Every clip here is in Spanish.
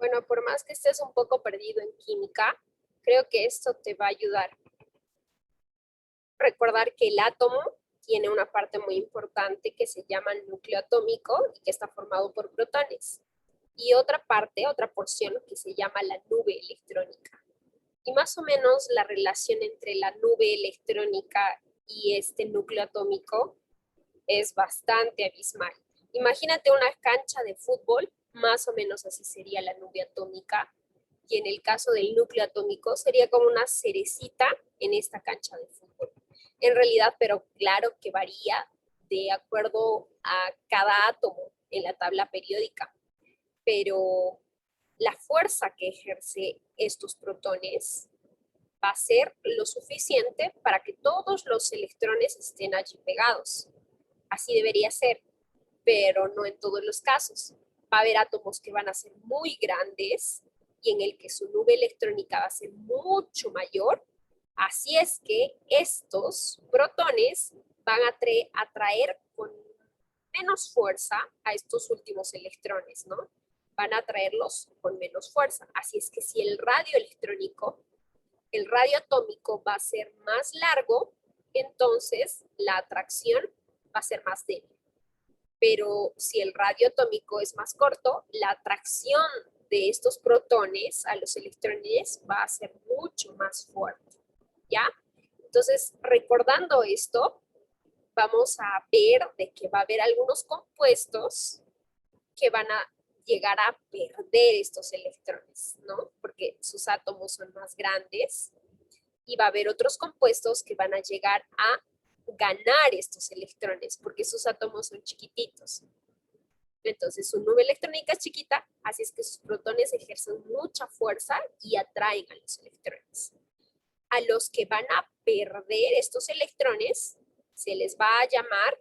Bueno, por más que estés un poco perdido en química, creo que esto te va a ayudar. Recordar que el átomo tiene una parte muy importante que se llama el núcleo atómico y que está formado por protones. Y otra parte, otra porción que se llama la nube electrónica. Y más o menos la relación entre la nube electrónica y este núcleo atómico es bastante abismal. Imagínate una cancha de fútbol, más o menos así sería la nube atómica, y en el caso del núcleo atómico sería como una cerecita en esta cancha de fútbol. En realidad, pero claro que varía de acuerdo a cada átomo en la tabla periódica, pero la fuerza que ejerce estos protones va a ser lo suficiente para que todos los electrones estén allí pegados. Así debería ser, pero no en todos los casos. Va a haber átomos que van a ser muy grandes y en el que su nube electrónica va a ser mucho mayor. Así es que estos protones van a atraer con menos fuerza a estos últimos electrones, ¿no? Van a atraerlos con menos fuerza. Así es que si el radio electrónico, el radio atómico va a ser más largo, entonces la atracción va a ser más débil. Pero si el radio atómico es más corto, la atracción de estos protones a los electrones va a ser mucho más fuerte, ¿ya? Entonces, recordando esto, vamos a ver de que va a haber algunos compuestos que van a llegar a perder estos electrones, ¿no? Porque sus átomos son más grandes y va a haber otros compuestos que van a llegar a ganar estos electrones porque sus átomos son chiquititos. Entonces su nube electrónica es chiquita, así es que sus protones ejercen mucha fuerza y atraen a los electrones. A los que van a perder estos electrones se les va a llamar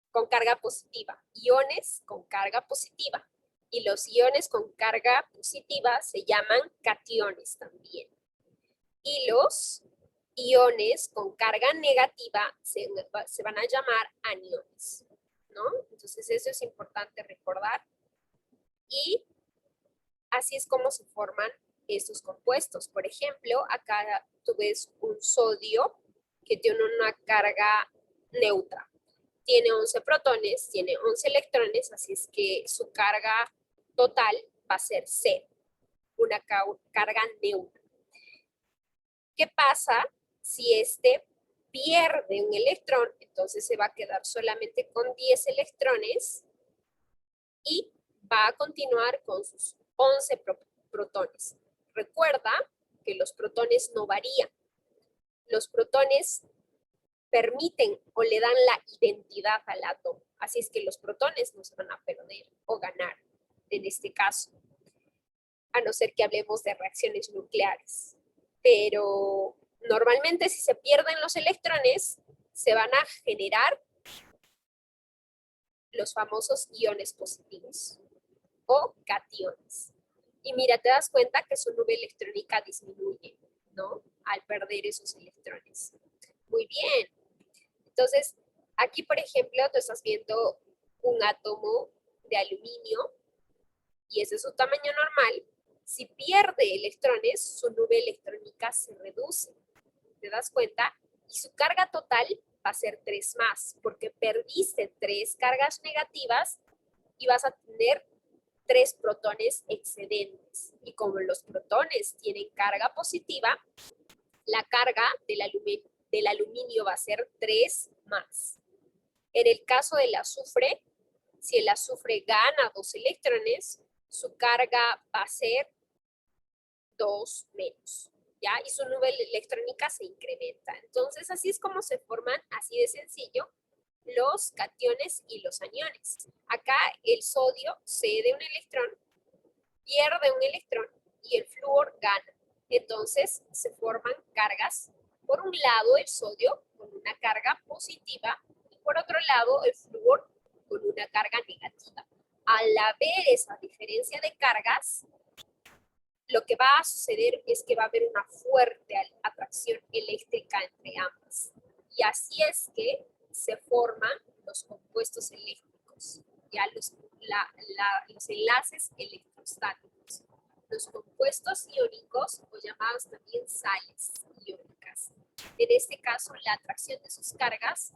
con carga positiva, iones con carga positiva. Y los iones con carga positiva se llaman cationes también. Y los iones con carga negativa se van a llamar aniones, ¿no? Entonces eso es importante recordar. Y así es como se forman estos compuestos. Por ejemplo, acá tú ves un sodio que tiene una carga neutra. Tiene 11 protones, tiene 11 electrones, así es que su carga total va a ser 0, una carga neutra. ¿Qué pasa si este pierde un electrón? Entonces se va a quedar solamente con 10 electrones y va a continuar con sus 11 protones. Recuerda que los protones no varían. Los protones permiten o le dan la identidad al átomo. Así es que los protones no se van a perder o ganar en este caso, a no ser que hablemos de reacciones nucleares. Pero normalmente si se pierden los electrones, se van a generar los famosos iones positivos o cationes. Y mira, te das cuenta que su nube electrónica disminuye, ¿no? Al perder esos electrones. Muy bien. Entonces, aquí, por ejemplo, tú estás viendo un átomo de aluminio y ese es su tamaño normal. Si pierde electrones, su nube electrónica se reduce. ¿Te das cuenta? Y su carga total va a ser 3 más, porque perdiste 3 cargas negativas y vas a tener 3 protones excedentes. Y como los protones tienen carga positiva, la carga del aluminio va a ser 3 más. En el caso del azufre, si el azufre gana 2 electrones, su carga va a ser 2 menos, ¿ya? Y su nube electrónica se incrementa. Entonces, así es como se forman, así de sencillo, los cationes y los aniones. Acá el sodio cede un electrón, pierde un electrón y el flúor gana. Entonces, se forman cargas. Por un lado, el sodio con una carga positiva y por otro lado, el flúor con una carga negativa. Al haber esa diferencia de cargas, lo que va a suceder es que va a haber una fuerte atracción eléctrica entre ambas. Y así es que se forman los compuestos eléctricos, ya los enlaces eléctricos. electrostáticos. Los compuestos iónicos, o llamados también sales iónicas. En este caso, la atracción de sus cargas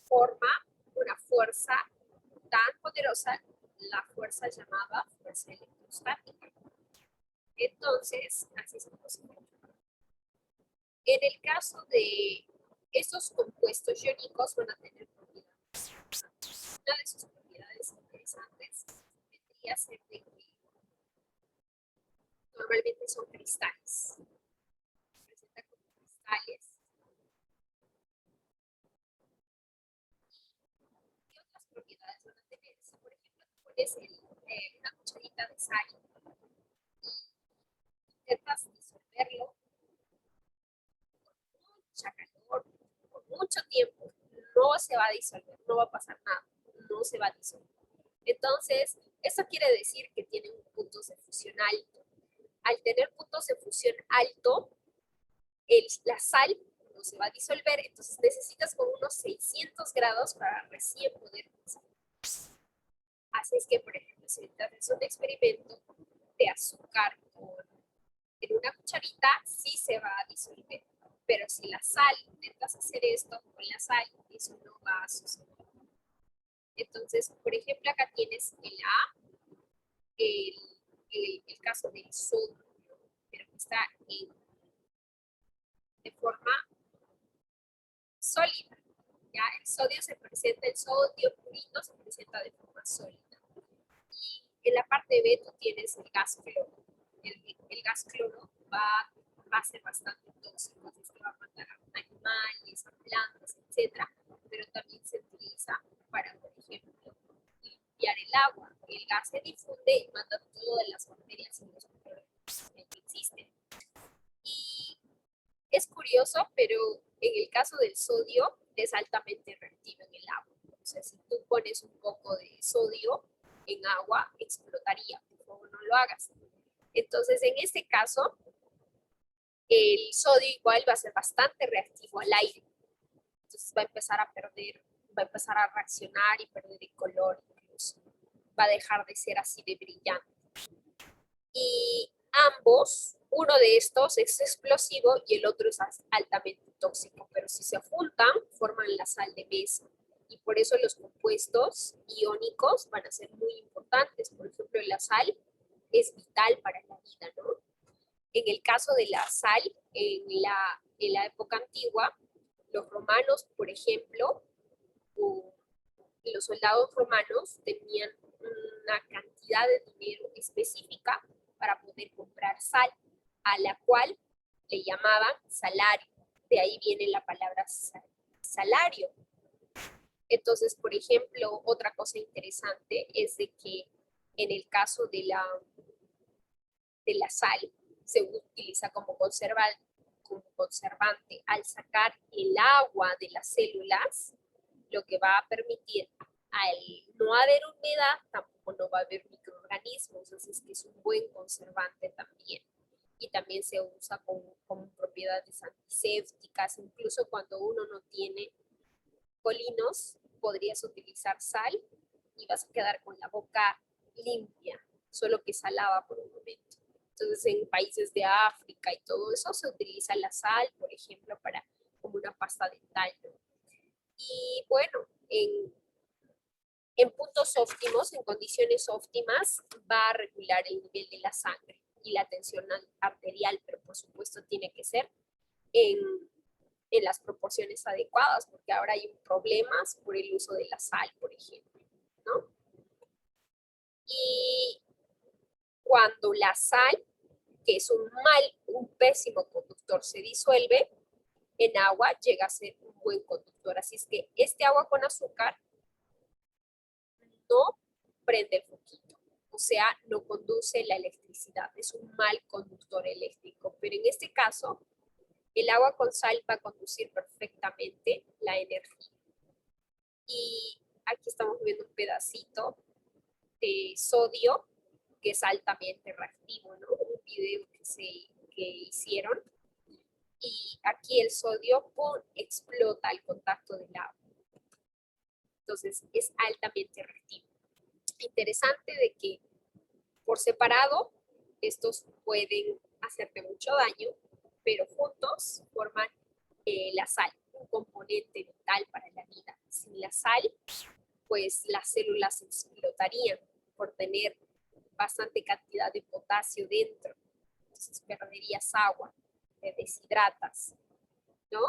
forma una fuerza tan poderosa, la fuerza llamada fuerza electrostática. Entonces, así es como se llama. En el caso de estos compuestos iónicos van a tener propiedades. Una de sus propiedades interesantes vendría a ser de que normalmente son cristales. Se presenta como cristales. ¿Qué otras propiedades van a tener? Si, por ejemplo, tú pones una cucharita de sal y intentas disolverlo con mucha calor, por mucho tiempo, no se va a disolver, no va a pasar nada, no se va a disolver. Entonces, eso quiere decir que tiene un punto de fusión alto. Al tener puntos de fusión alto, la sal no se va a disolver, entonces necesitas con unos 600 grados para recién poder disolver. Así es que, por ejemplo, si haces un experimento de azúcar en una cucharita, sí se va a disolver. Pero si la sal, intentas hacer esto con la sal, eso no va a suceder. Entonces, por ejemplo, acá tienes el A, el caso del sodio, pero que está de forma sólida. ¿Ya? El sodio se presenta, el sodio purito se presenta de forma sólida. Y en la parte B tú tienes el gas cloro. El gas cloro va a ser bastante tóxico, esto va a matar a animales, a plantas, etc. Pero también se utiliza para, por ejemplo, limpiar el agua. El gas se difunde y mata todas las bacterias y los microorganismos que existen. Y es curioso, pero en el caso del sodio es altamente reactivo en el agua. O sea, si tú pones un poco de sodio en agua, explotaría. Por favor, no lo hagas. Entonces, en este caso, el sodio igual va a ser bastante reactivo al aire. Entonces va a empezar a perder, va a empezar a reaccionar y perder el color incluso. Va a dejar de ser así de brillante. Y ambos, uno de estos es explosivo y el otro es altamente tóxico, pero si se juntan, forman la sal de mesa. Y por eso los compuestos iónicos van a ser muy importantes. Por ejemplo, la sal es vital para la vida, ¿no? En el caso de la sal, en la época antigua, los romanos, por ejemplo, los soldados romanos tenían una cantidad de dinero específica para poder comprar sal, a la cual le llamaban salario. De ahí viene la palabra salario. Entonces, por ejemplo, otra cosa interesante es de que en el caso de la sal, se utiliza como conservante. Al sacar el agua de las células, lo que va a permitir, al no haber humedad, tampoco no va a haber microorganismos, entonces es un buen conservante también. Y también se usa con propiedades antisépticas, incluso cuando uno no tiene colinos, podrías utilizar sal y vas a quedar con la boca limpia, solo que salaba por un momento. Entonces, en países de África y todo eso se utiliza la sal, por ejemplo, como una pasta dental. Y bueno, en puntos óptimos, en condiciones óptimas, va a regular el nivel de la sangre y la tensión arterial, pero por supuesto tiene que ser en las proporciones adecuadas, porque ahora hay problemas por el uso de la sal, por ejemplo, ¿no? Y cuando la sal, que es un pésimo conductor, se disuelve en agua, llega a ser un buen conductor. Así es que este agua con azúcar no prende el foquito, o sea, no conduce la electricidad, es un mal conductor eléctrico. Pero en este caso, el agua con sal va a conducir perfectamente la energía. Y aquí estamos viendo un pedacito de sodio que es altamente reactivo, ¿no? Un video que hicieron. Y aquí el sodio, ¡pum!, explota al contacto del agua. Entonces es altamente reactivo. Interesante de que Por separado, estos pueden hacerte mucho daño, pero juntos forman la sal, un componente vital para la vida. Sin la sal, pues las células explotarían por tener bastante cantidad de potasio dentro. Entonces perderías agua, te deshidratas, ¿no?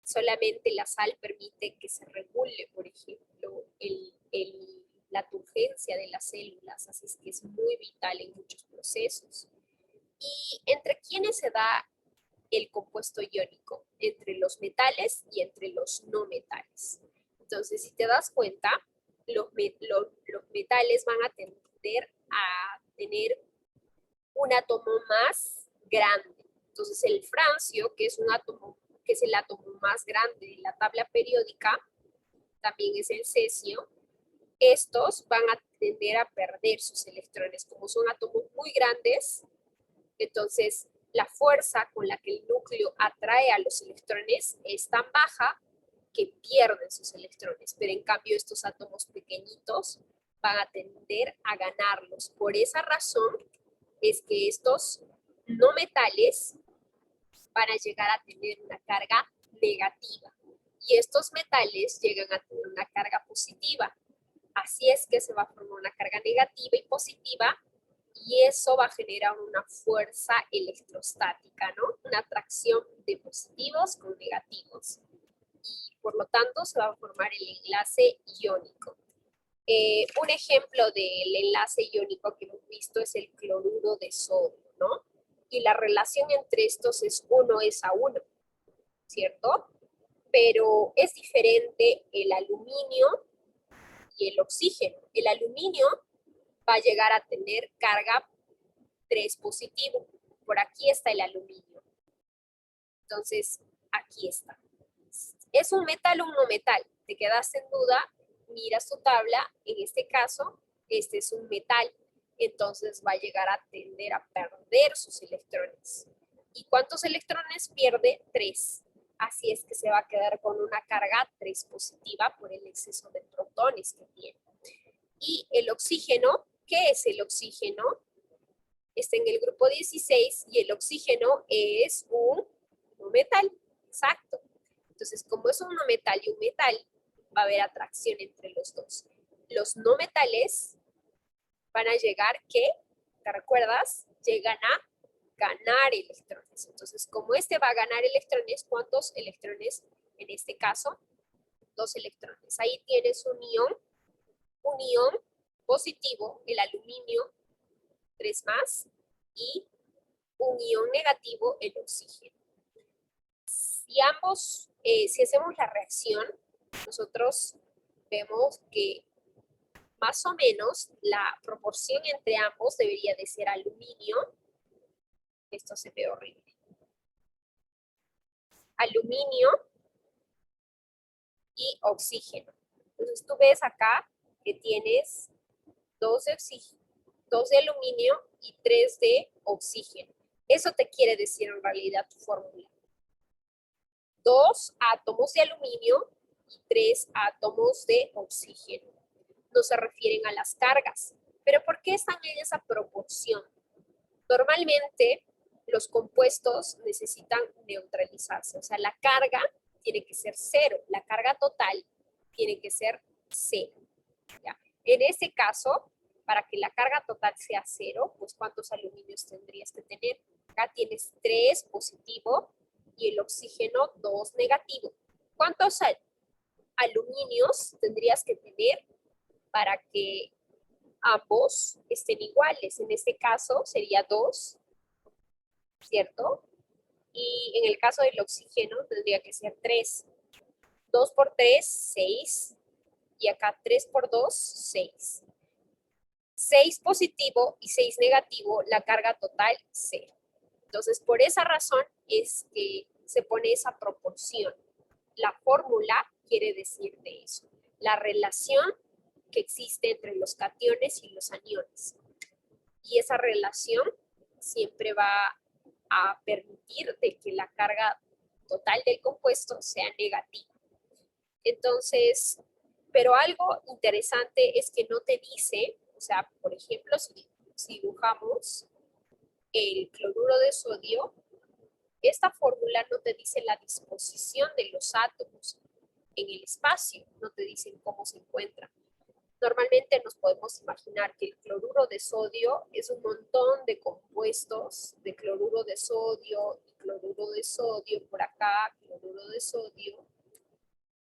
Solamente la sal permite que se regule, por ejemplo, la turgencia de las células, así es que es muy vital en muchos procesos. ¿Y entre quiénes se da el compuesto iónico? Entre los metales y entre los no metales. Entonces, si te das cuenta, los metales van a tender a tener un átomo más grande. Entonces, el francio, que es el átomo más grande de la tabla periódica, también es el cesio. Estos van a tender a perder sus electrones. Como son átomos muy grandes, entonces la fuerza con la que el núcleo atrae a los electrones es tan baja que pierden sus electrones, pero en cambio estos átomos pequeñitos van a tender a ganarlos. Por esa razón es que estos no metales van a llegar a tener una carga negativa y estos metales llegan a tener una carga positiva. Así es que se va a formar una carga negativa y positiva y eso va a generar una fuerza electrostática, ¿no? Una atracción de positivos con negativos. Y por lo tanto se va a formar el enlace iónico. Un ejemplo del enlace iónico que hemos visto es el cloruro de sodio, ¿no? Y la relación entre estos es 1:1, ¿cierto? Pero es diferente el aluminio y el oxígeno. El aluminio va a llegar a tener carga 3 positivo. Por aquí está el aluminio. Entonces, aquí está. ¿Es un metal o un no metal? ¿Te quedaste en duda? Miras tu tabla. En este caso, este es un metal. Entonces va a llegar a tender a perder sus electrones. ¿Y cuántos electrones pierde? 3. Así es que se va a quedar con una carga 3 positiva por el exceso de protones que tiene. Y el oxígeno, ¿qué es el oxígeno? Está en el grupo 16 y el oxígeno es un no metal. Exacto. Entonces, como es un no metal y un metal, va a haber atracción entre los dos. Los no metales van a llegar, ¿qué? ¿Te recuerdas? Llegan a ganar electrones. Entonces, como este va a ganar electrones, ¿cuántos electrones? En este caso, 2 electrones. Ahí tienes un ion positivo, el aluminio, 3 más, y un ion negativo, el oxígeno. Si hacemos la reacción, nosotros vemos que más o menos la proporción entre ambos debería de ser aluminio. Esto se ve horrible. Aluminio y oxígeno. Entonces tú ves acá que tienes 2 de aluminio y 3 de oxígeno. Eso te quiere decir en realidad tu fórmula. 2 átomos de aluminio y 3 átomos de oxígeno. No se refieren a las cargas. ¿Pero por qué están en esa proporción? Normalmente los compuestos necesitan neutralizarse, o sea, la carga tiene que ser 0, la carga total tiene que ser 0. ¿Ya? En este caso, para que la carga total sea 0, pues ¿cuántos aluminios tendrías que tener? Acá tienes 3 positivo y el oxígeno 2 negativo. ¿Cuántos aluminios tendrías que tener para que ambos estén iguales? En este caso sería 2, ¿cierto? Y en el caso del oxígeno tendría que ser 3. 2 por 3, 6. Y acá 3 por 2, 6. 6 positivo y 6 negativo, la carga total 0. Entonces, por esa razón es que se pone esa proporción. La fórmula quiere decir de eso. La relación que existe entre los cationes y los aniones. Y esa relación siempre va a permitir de que la carga total del compuesto sea negativa. Entonces, pero algo interesante es que no te dice O sea, por ejemplo, si dibujamos el cloruro de sodio, esta fórmula no te dice la disposición de los átomos en el espacio, no te dicen cómo se encuentran. Normalmente nos podemos imaginar que el cloruro de sodio es un montón de compuestos de cloruro de sodio y cloruro de sodio por acá, cloruro de sodio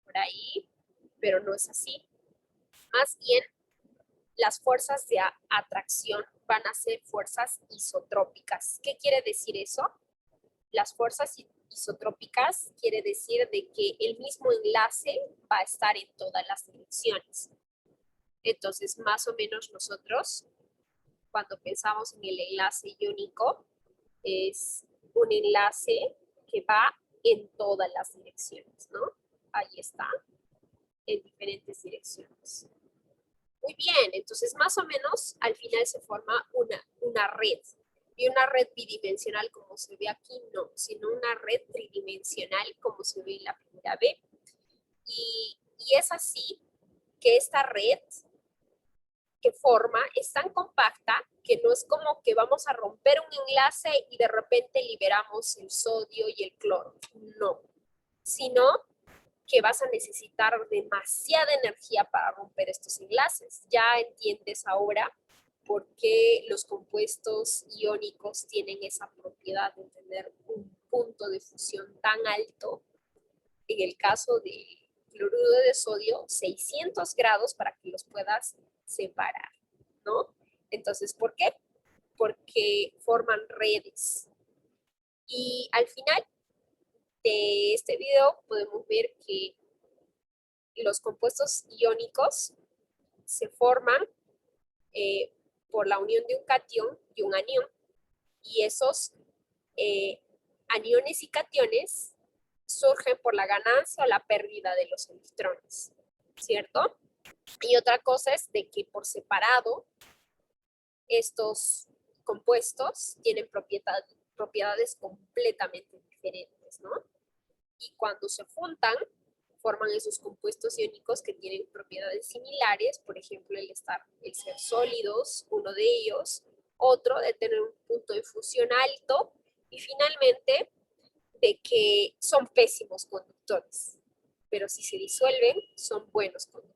por ahí, pero no es así. Más bien, las fuerzas de atracción van a ser fuerzas isotrópicas. ¿Qué quiere decir eso? Las fuerzas isotrópicas quiere decir de que el mismo enlace va a estar en todas las direcciones. Entonces, más o menos nosotros, cuando pensamos en el enlace iónico, es un enlace que va en todas las direcciones, ¿no? Ahí está, en diferentes direcciones. Muy bien, entonces más o menos al final se forma una red. Y una red bidimensional como se ve aquí, no, sino una red tridimensional como se ve en la figura B. Y es así que esta red que forma es tan compacta que no es como que vamos a romper un enlace y de repente liberamos el sodio y el cloro. No, sino que vas a necesitar demasiada energía para romper estos enlaces. Ya entiendes ahora por qué los compuestos iónicos tienen esa propiedad de tener un punto de fusión tan alto. En el caso del cloruro de sodio, 600 grados para que los puedas separar, ¿no? Entonces, ¿por qué? Porque forman redes. Y al final de este video podemos ver que los compuestos iónicos se forman por la unión de un catión y un anión, y esos aniones y cationes surgen por la ganancia o la pérdida de los electrones, ¿cierto? Y otra cosa es de que por separado estos compuestos tienen propiedades completamente diferentes, ¿no? Y cuando se juntan, forman esos compuestos iónicos que tienen propiedades similares, por ejemplo, el ser sólidos, uno de ellos, otro de tener un punto de fusión alto, y finalmente de que son pésimos conductores, pero si se disuelven, son buenos conductores.